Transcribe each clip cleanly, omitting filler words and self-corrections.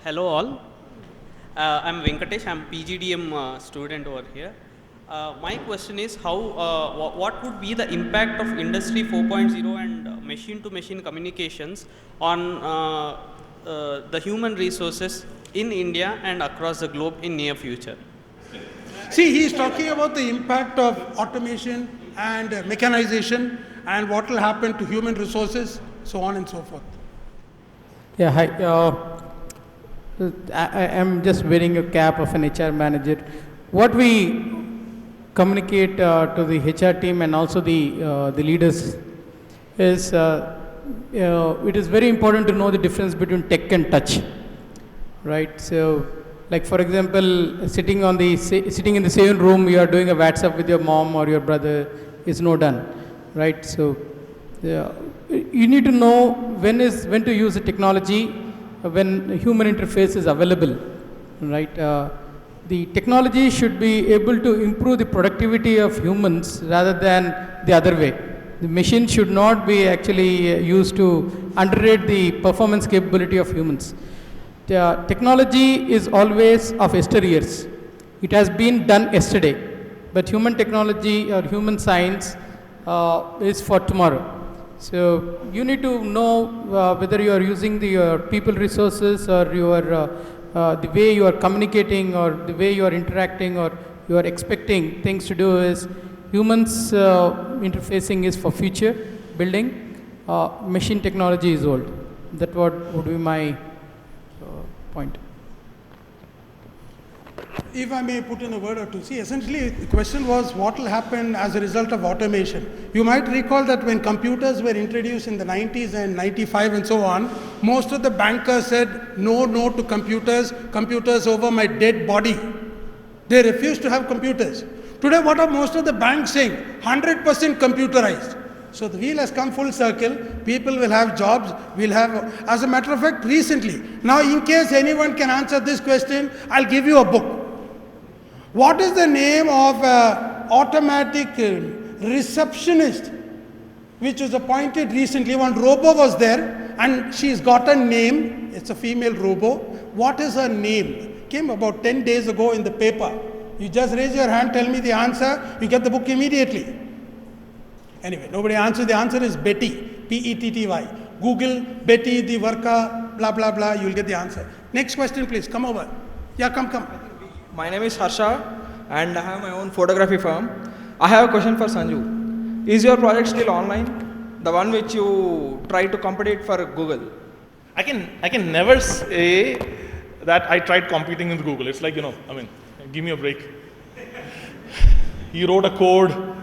Hello all. I'm Venkatesh. I'm PGDM student over here. My question is what would be the impact of Industry 4.0 and machine-to-machine communications on the human resources in India and across the globe in near future? See, he is talking about the impact of automation and mechanization and what will happen to human resources, so on and so forth. Yeah, hi. I am just wearing a cap of an HR manager. What we communicate to the HR team and also the leaders is it is very important to know the difference between tech and touch, right? So, like for example, sitting in the same room, you are doing a WhatsApp with your mom or your brother is no done, right? So, you need to know when to use the technology when human interface is available, right? The technology should be able to improve the productivity of humans rather than the other way. The machine should not be actually used to underrate the performance capability of humans. The technology is always of yesteryears. It has been done yesterday, but human technology or human science is for tomorrow. So you need to know whether you are using your people resources or the way you are communicating or the way you are interacting or you are expecting things to do is humans interfacing is for future building. Machine technology is old. That would be my point. If I may put in a word or two, see, essentially the question was what will happen as a result of automation. You might recall that when computers were introduced in the 90s and 95 and so on, most of the bankers said no to computers over my dead body. They refused to have computers. Today what are most of the banks saying? 100% computerized. So the wheel has come full circle, people will have jobs, as a matter of fact, recently. Now in case anyone can answer this question, I'll give you a book. What is the name of automatic receptionist which was appointed recently? One robo was there and she's got a name, it's a female robo. What is her name? Came about 10 days ago in the paper. You just raise your hand, tell me the answer, you get the book immediately. Anyway, nobody answers. The answer is Betty, Petty. Google Betty, the worker, blah, blah, blah. You'll get the answer. Next question, please. Come over. Yeah, come. My name is Harsha and I have my own photography firm. I have a question for Sanju. Is your project still online? The one which you try to compete for Google? I can never say that I tried competing with Google. It's like, give me a break. He wrote a code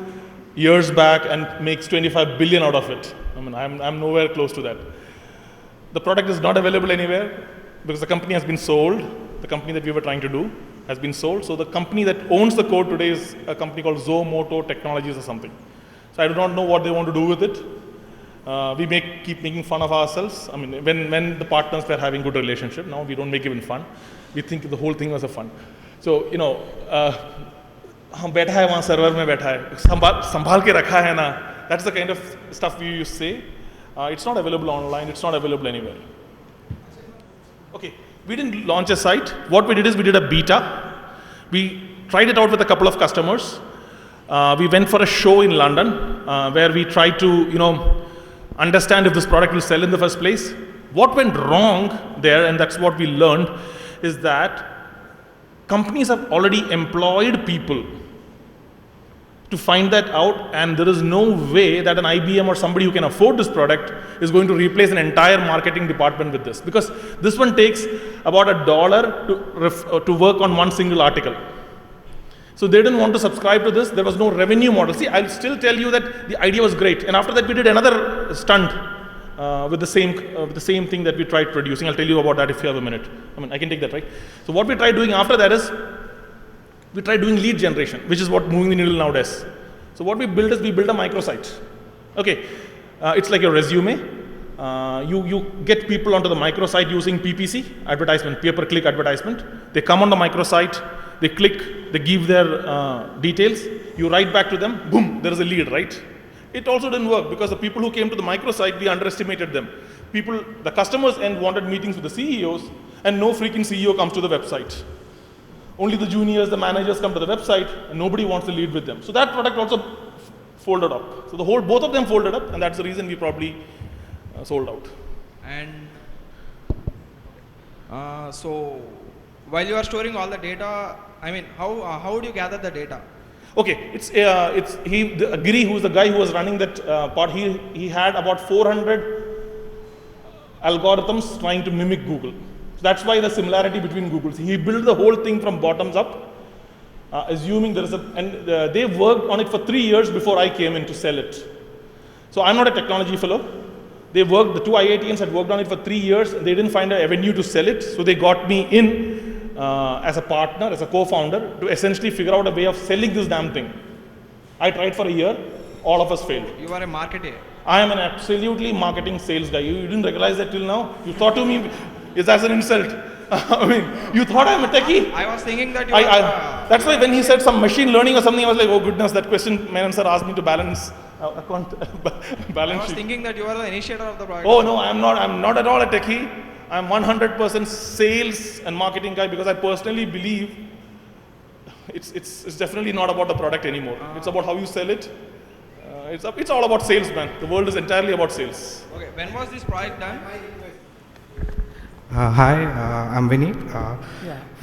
years back and makes 25 billion out of it. I'm nowhere close to that. The product is not available anywhere because the company has been sold. The company that we were trying to do has been sold. So the company that owns the code today is a company called Zomoto Technologies or something. So I do not know what they want to do with it. We keep making fun of ourselves. When the partners were having good relationship, now we don't make even fun. We think the whole thing was a fun. So, हम बैठा है वहाँ server में बैठा है संभाल के रखा है ना, that's the kind of stuff we used to say. It's not available online, it's not available anywhere. Okay, we didn't launch a site. What we did is we did a beta. We tried it out with a couple of customers. We went for a show in London where we tried to understand if this product will sell in the first place. What went wrong there, and that's what we learned, is that companies have already employed people to find that out, and there is no way that an IBM or somebody who can afford this product is going to replace an entire marketing department with this, because this one takes about $1 to work on one single article. So they didn't want to subscribe to this. There was no revenue model. See, I'll still tell you that the idea was great, and after that we did another stunt with the same thing that we tried producing. I'll tell you about that if you have a minute. I can take that, right? So what we tried doing after that is we tried doing lead generation, which is what moving the needle now does. So what we built is we built a microsite. Okay, it's like your resume. You get people onto the microsite using PPC, advertisement, pay-per-click advertisement. They come on the microsite, they click, they give their details. You write back to them, boom, there is a lead, right? It also didn't work because the people who came to the microsite, we underestimated them. The customers end wanted meetings with the CEOs, and no freaking CEO comes to the website. Only the juniors, the managers come to the website, and nobody wants to lead with them. So that product also folded up. So both of them folded up, and that's the reason we probably sold out. And so while you are storing all the data, I mean, how would you gather the data? Okay, Giri, who's the guy who was running that part, he had about 400 algorithms trying to mimic Google. So that's why the similarity between Googles. He built the whole thing from bottoms up, assuming there is they worked on it for 3 years before I came in to sell it. So I'm not a technology fellow. The two IITians had worked on it for 3 years, and they didn't find an avenue to sell it, so they got me in as a partner, as a co-founder, to essentially figure out a way of selling this damn thing. I tried for a year, all of us failed. You are a marketer. I am an absolutely marketing sales guy. You didn't realize that till now? You thought to me, is that an insult? I mean, you thought I'm a techie? I was thinking that you that's why when he said some machine learning or something, I was like, oh goodness, that question Menon sir asked me to balance account balance I was sheet. thinking that you are the initiator of the project. Oh no, I'm not at all a techie. I'm 100% sales and marketing guy, because I personally believe it's definitely not about the product anymore. It's about how you sell it. It's all about sales, man. The world is entirely about sales. Okay, when was this project done? Hi, I'm Vinny.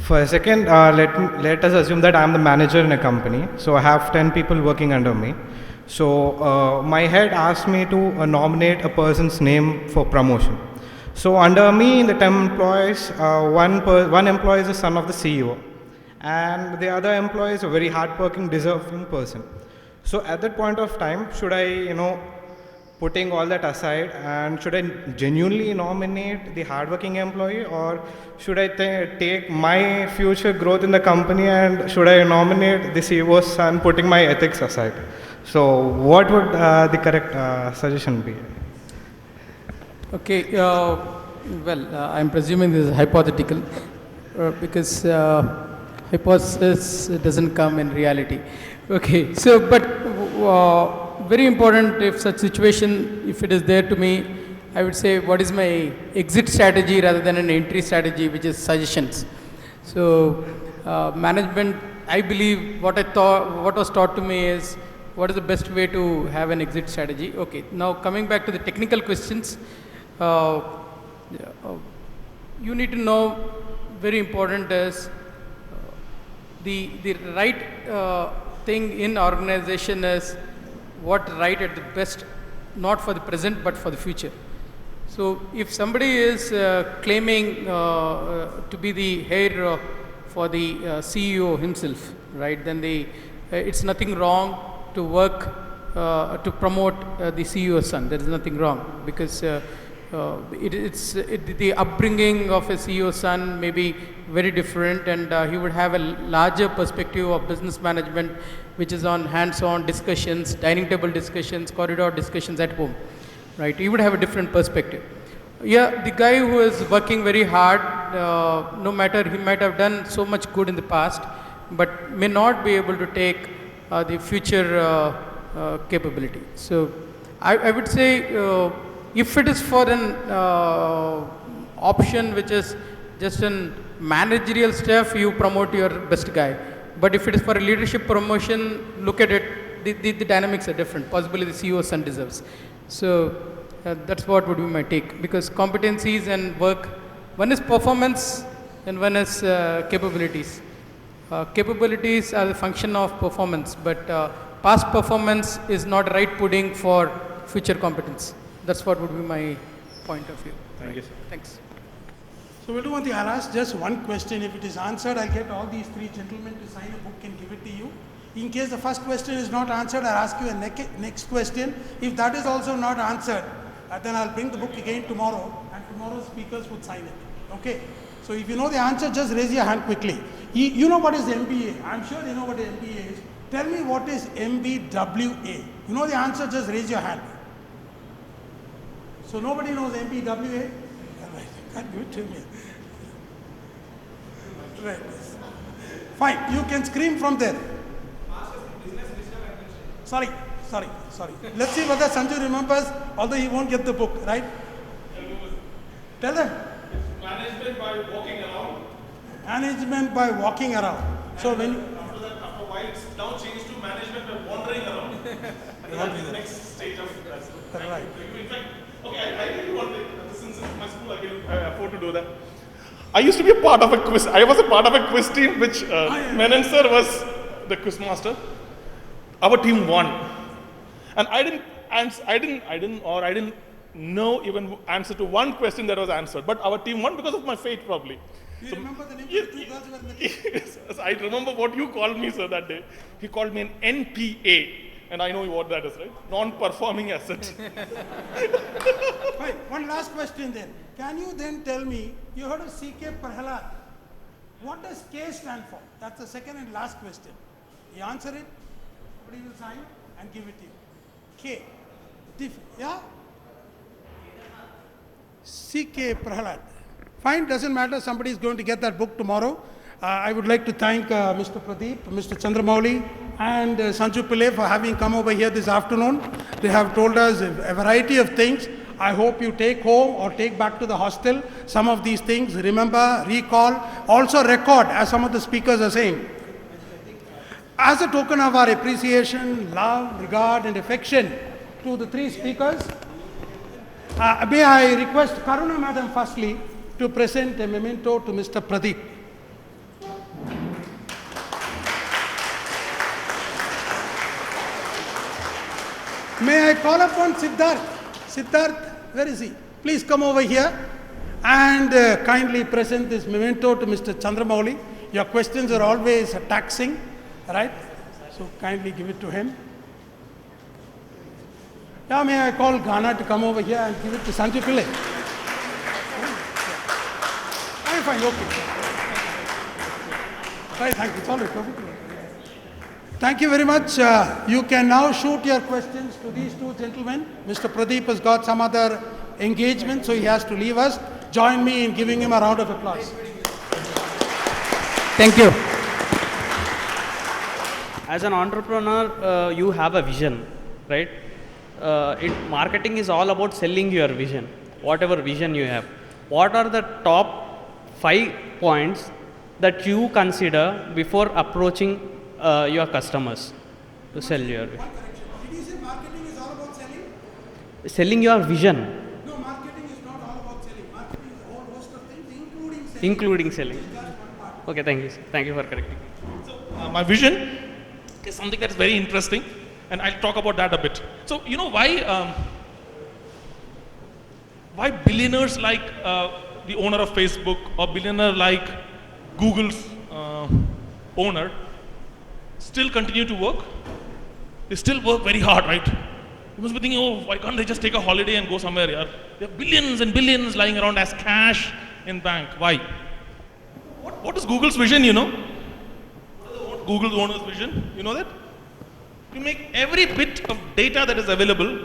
For a second, let us assume that I'm the manager in a company. So I have 10 people working under me. So my head asked me to nominate a person's name for promotion. So under me, in the 10 employees, one employee is the son of the CEO, and the other employee is a very hardworking, deserving person. So at that point of time, should I, putting all that aside, and should I genuinely nominate the hardworking employee, or should I take my future growth in the company and should I nominate the CEO's son, putting my ethics aside? So what would the correct suggestion be? Okay, I'm presuming this is hypothetical because hypothesis doesn't come in reality. Okay, so but very important, if such situation, if it is there to me, I would say what is my exit strategy rather than an entry strategy, which is suggestions. So management, I believe what was taught to me is what is the best way to have an exit strategy. Okay, now coming back to the technical questions, you need to know, very important is the right thing in organization is what right at the best, not for the present but for the future. So if somebody is claiming to be the heir for the CEO himself, right, then it's nothing wrong to work to promote the CEO's son. There is nothing wrong, because the upbringing of a CEO son may be very different, and he would have a larger perspective of business management, which is on hands-on discussions, dining table discussions, corridor discussions at home, right? He would have a different perspective. Yeah, the guy who is working very hard, no matter he might have done so much good in the past, but may not be able to take the future capability. So I would say if it is for an option which is just an managerial stuff, you promote your best guy. But if it is for a leadership promotion, look at it, the dynamics are different. Possibly the CEO's son deserves. So that's what would be my take, because competencies and work, one is performance and one is capabilities. Capabilities are the function of performance, but past performance is not right pudding for future competence. That's what would be my point of view. Thank you, sir. Thanks. So we'll do one thing. I'll ask just one question. If it is answered, I'll get all these three gentlemen to sign a book and give it to you. In case the first question is not answered, I'll ask you a next question. If that is also not answered, then I'll bring the book again tomorrow, and tomorrow's speakers would sign it. Okay? So if you know the answer, just raise your hand quickly. You know what is MBA. I'm sure you know what MBA is. Tell me what is MBWA. You know the answer, just raise your hand. So nobody knows MBWA? Can't give it to me. Right. Fine, you can scream from there. Sorry. Let's see whether Sanju remembers, although he won't get the book, right? Tell them. Management by by walking around. Management by walking around. So when you, After that, after a while, it's now changed to management by wandering around. I think that's the next stage of that. Right. In fact, okay, I tell you one thing. Since it's my school, I can afford to do that. I used to be a part of a quiz. I was a part of a quiz team, which Menon sir was the quiz master. Our team won, and I didn't know even answer to one question that was answered. But our team won because of my fate, probably. you remember the name of the two girls who were in the team? Yes, I remember what you called me, sir, that day. He called me an NPA, and I know what that is, right? Non-performing asset. Fine. One last question then. Can you then tell me, you heard of C.K. Prahalad. What does K stand for? That's the second and last question. You answer it, somebody will sign and give it to you. K. Yeah? C.K. Prahalad. Fine, doesn't matter. Somebody is going to get that book tomorrow. I would like to thank Mr. Pradeep, Mr. Chandramouli, and Sanju Pillai for having come over here this afternoon. They have told us a variety of things. I hope you take home or take back to the hostel some of these things. Remember, recall, also record, as some of the speakers are saying. As a token of our appreciation, love, regard, and affection to the three speakers, may I request Karuna Madam firstly to present a memento to Mr. Pradeep. May I call upon Siddharth? Siddharth, where is he? Please come over here and kindly present this memento to Mr. Chandramouli. Your questions are always taxing, right? So kindly give it to him. Yeah, may I call Ghana to come over here and give it to Sanju Pillai? I'm fine, okay. Right, thank you. It's all right. Perfect. Thank you very much. You can now shoot your questions to these two gentlemen. Mr. Pradeep has got some other engagement, so he has to leave us. Join me in giving him a round of applause. Thank you. As an entrepreneur, you have a vision, right? Marketing is all about selling your vision, whatever vision you have. What are the top 5 points that you consider before approaching your customers to sell your vision? Did you say marketing is all about selling? Selling your vision, No, marketing is not all about selling. Marketing is a whole host of things, including selling. including selling. Okay, thank you. Thank you for correcting. So, my vision is something that's very interesting, and I'll talk about that a bit. So, you know why billionaires like the owner of Facebook or billionaire like Google's owner still continue to work? They still work very hard, right? You must be thinking, oh, why can't they just take a holiday and go somewhere? Yeah? There are billions and billions lying around as cash in bank. Why? What is Google's vision, you know? Google's owner's vision, you know that? You make every bit of data that is available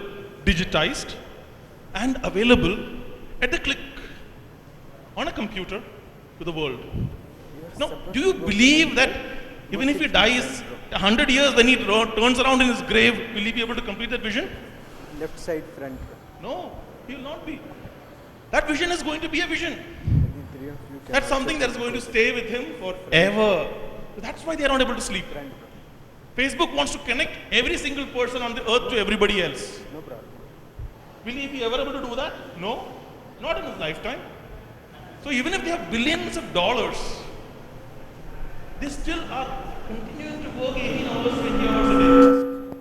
digitized and available at the click on a computer to the world. Now, do you believe that even if he dies 100 years, when he turns around in his grave, will he be able to complete that vision? Left side front. No, he will not be. That vision is going to be a vision. That's something that is going to stay with him forever. That's why they are not able to sleep. Facebook wants to connect every single person on the earth to everybody else. No problem. Will he be ever able to do that? No, not in his lifetime. So even if they have billions of dollars, they still are continuing to work 18 hours, 20 hours a day.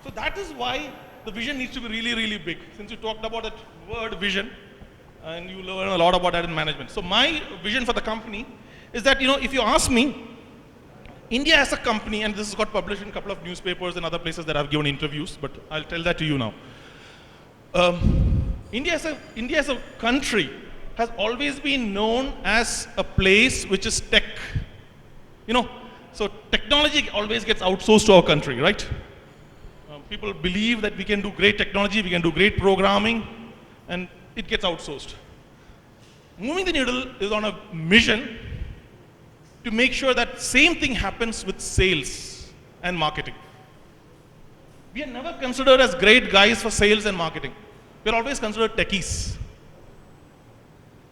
So that is why the vision needs to be really, really big. Since you talked about that word vision, and you learn a lot about that in management. So my vision for the company is that, if you ask me, India as a company, and this has got published in a couple of newspapers and other places that I've given interviews, but I'll tell that to you now. India as a country has always been known as a place which is tech. So technology always gets outsourced to our country, right? People believe that we can do great technology, we can do great programming, and it gets outsourced. Moving the needle is on a mission to make sure that same thing happens with sales and marketing. We are never considered as great guys for sales and marketing. We are always considered techies.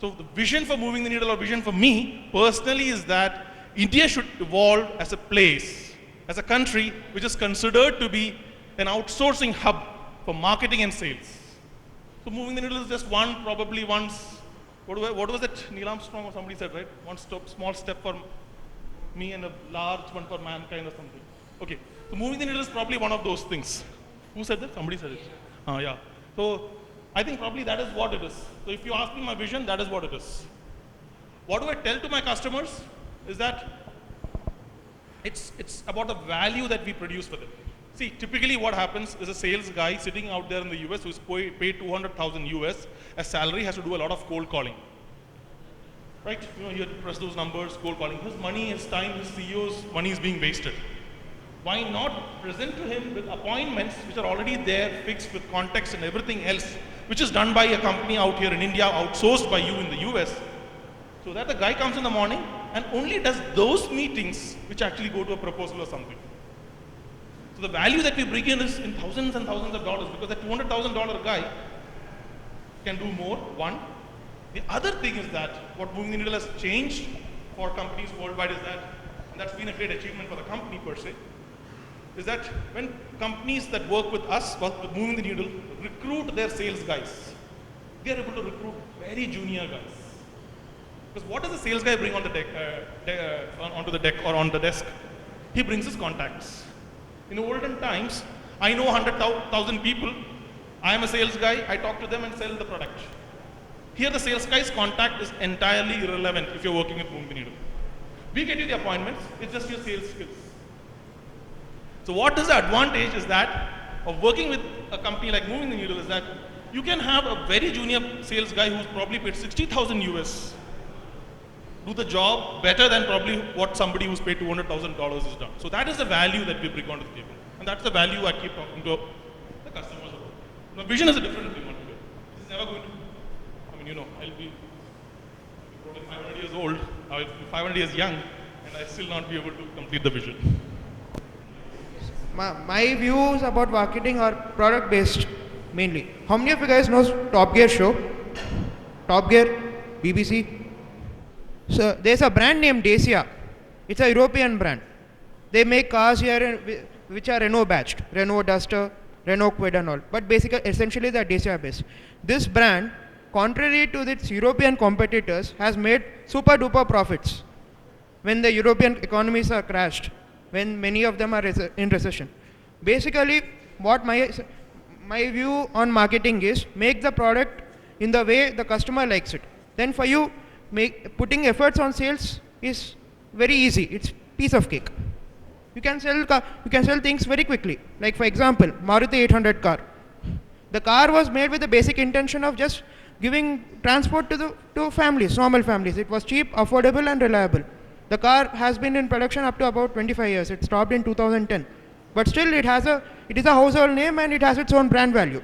So the vision for moving the needle, or vision for me personally, is that India should evolve as a place, as a country which is considered to be an outsourcing hub for marketing and sales. So moving the needle is just one, probably once, what was it, Neil Armstrong or somebody said, right? One small step for me and a large one for mankind or something. Okay, so moving the needle is probably one of those things. Who said that? Somebody said it. Yeah. So I think probably that is what it is. So if you ask me my vision, that is what it is. What do I tell to my customers is that it's about the value that we produce for them. See, typically what happens is a sales guy sitting out there in the US who's paid 200,000 US as salary has to do a lot of cold calling. Right? You have to press those numbers, cold calling. His money, his time, his CEO's money is being wasted. Why not present to him with appointments which are already there, fixed with context and everything else, which is done by a company out here in India, outsourced by you in the US, so that the guy comes in the morning and only does those meetings which actually go to a proposal or something. So the value that we bring in is in thousands and thousands of dollars, because that $200,000 guy can do more, one. The other thing is that what moving the needle has changed for companies worldwide is that, and that's been a great achievement for the company per se, is that when companies that work with us, with moving the needle, recruit their sales guys, they are able to recruit very junior guys. Because what does a sales guy bring on the deck, onto the deck or on the desk? He brings his contacts. In olden times, I know 100,000 people. I am a sales guy. I talk to them and sell the product. Here, the sales guy's contact is entirely irrelevant if you're working with moving the needle. We get you the appointments. It's just your sales skills. So what is the advantage is that of working with a company like Moving the Needle is that you can have a very junior sales guy who's probably paid 60,000 US do the job better than probably what somebody who's paid $200,000 has done. So that is the value that we bring onto the table. And that's the value I keep talking to the customers about. Now, vision is a different thing altogether. This is never going to, I'll be probably 500 years old, I'll be 500 years young, and I'll still not be able to complete the vision. My views about marketing are product based mainly. How many of you guys know Top Gear show? Top Gear, BBC. So there's a brand named Dacia. It's a European brand. They make cars here which are Renault badged, Renault Duster, Renault Kwid and all. But basically, essentially they're Dacia based. This brand, contrary to its European competitors, has made super duper profits when the European economies are crashed, when many of them are in recession. Basically, what my view on marketing is, make the product in the way the customer likes it. Then for you, putting efforts on sales is very easy. It's piece of cake. You can sell things very quickly. Like for example, Maruti 800 car. The car was made with the basic intention of just giving transport to families, normal families. It was cheap, affordable and reliable. The car has been in production up to about 25 years. It stopped in 2010. But still it is a household name and it has its own brand value.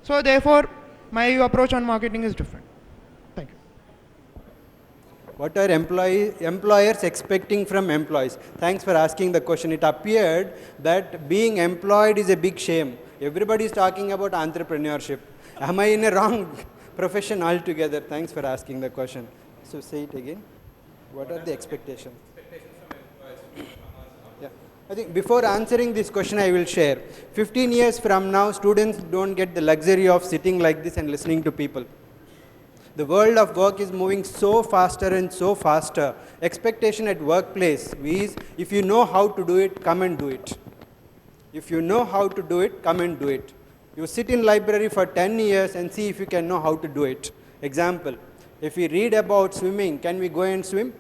So therefore, my approach on marketing is different. Thank you. What are employers expecting from employees? Thanks for asking the question. It appeared that being employed is a big shame. Everybody is talking about entrepreneurship. Am I in a wrong profession altogether? Thanks for asking the question. So say it again. What are the expectations? Yeah. I think before answering this question, I will share. 15 years from now, students don't get the luxury of sitting like this and listening to people. The world of work is moving so faster and so faster. Expectation at workplace is, if you know how to do it, come and do it. If you know how to do it, come and do it. You sit in library for 10 years and see if you can know how to do it. Example. If we read about swimming, can we go and swim?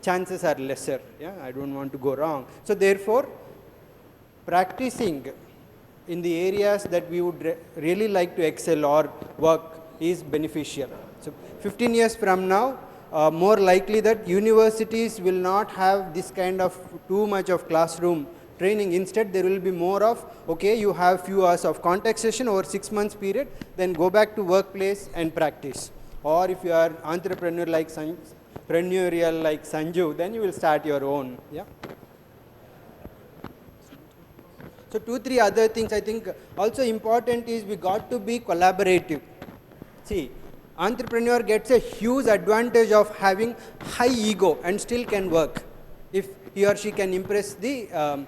Chances are lesser. Yeah, I don't want to go wrong. So therefore, practicing in the areas that we would really like to excel or work is beneficial. So 15 years from now, more likely that universities will not have this kind of too much of classroom training. Instead, there will be more of, okay, you have few hours of contact session over 6 months period, then go back to workplace and practice. Or if you are entrepreneurial like Sanju, then you will start your own. Yeah. So 2-3 other things I think also important is we got to be collaborative. See, Entrepreneur gets a huge advantage of having high ego and still can work if he or she can impress the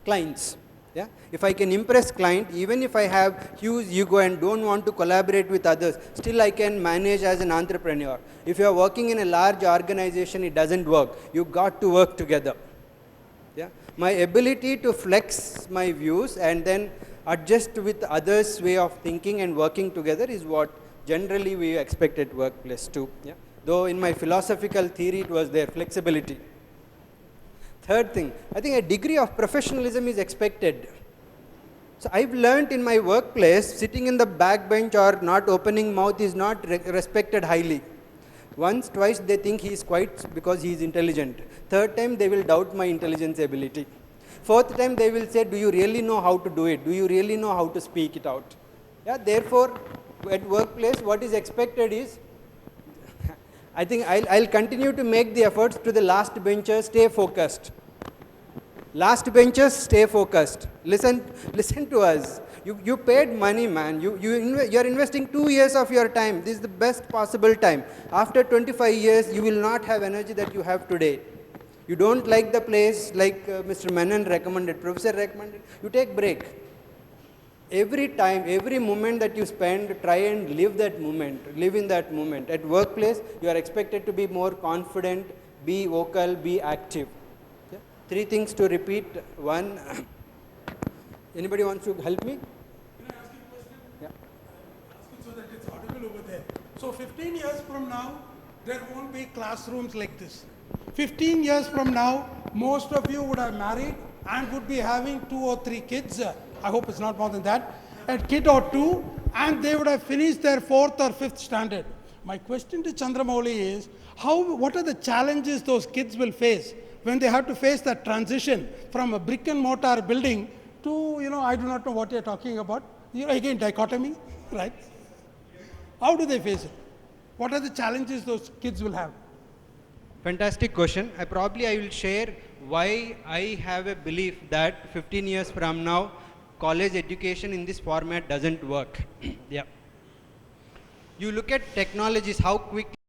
clients. Yeah? If I can impress client, even if I have huge ego and don't want to collaborate with others, still I can manage as an entrepreneur. If you are working in a large organization, it doesn't work. You got to work together. Yeah? My ability to flex my views and then adjust with others' way of thinking and working together is what generally we expect at workplace too. Yeah? Though in my philosophical theory it was there, flexibility. Third thing, I think a degree of professionalism is expected. So I've learned in my workplace, sitting in the back bench or not opening mouth is not respected highly. Once, twice they think he is quiet because he is intelligent. Third time they will doubt my intelligence ability. Fourth time they will say, do you really know how to do it? Do you really know how to speak it out? Yeah, therefore, at workplace what is expected is, I think I'll continue to make the efforts to the last benchers, stay focused. Last benchers, stay focused. Listen to us. You paid money, man. You're investing 2 years of your time. This is the best possible time. After 25 years, you will not have energy that you have today. You don't like the place like Mr. Menon recommended, Professor recommended, you take break. Every time, every moment that you spend, try and live that moment, live in that moment. At workplace, you are expected to be more confident, be vocal, be active. Okay? 3 things to repeat. 1, anybody wants to help me? Can I ask you a question? Yeah. Ask it so that it's audible over there. So 15 years from now, there won't be classrooms like this. 15 years from now, most of you would have married and would be having 2 or 3 kids. I hope it's not more than that. A kid or 2, and they would have finished their 4th or 5th standard. My question to Chandramouli is, what are the challenges those kids will face when they have to face that transition from a brick and mortar building to, I do not know what you're talking about. Again, dichotomy, right? How do they face it? What are the challenges those kids will have? Fantastic question. I will share why I have a belief that 15 years from now, college education in this format doesn't work. Yeah. You look at technologies, how quickly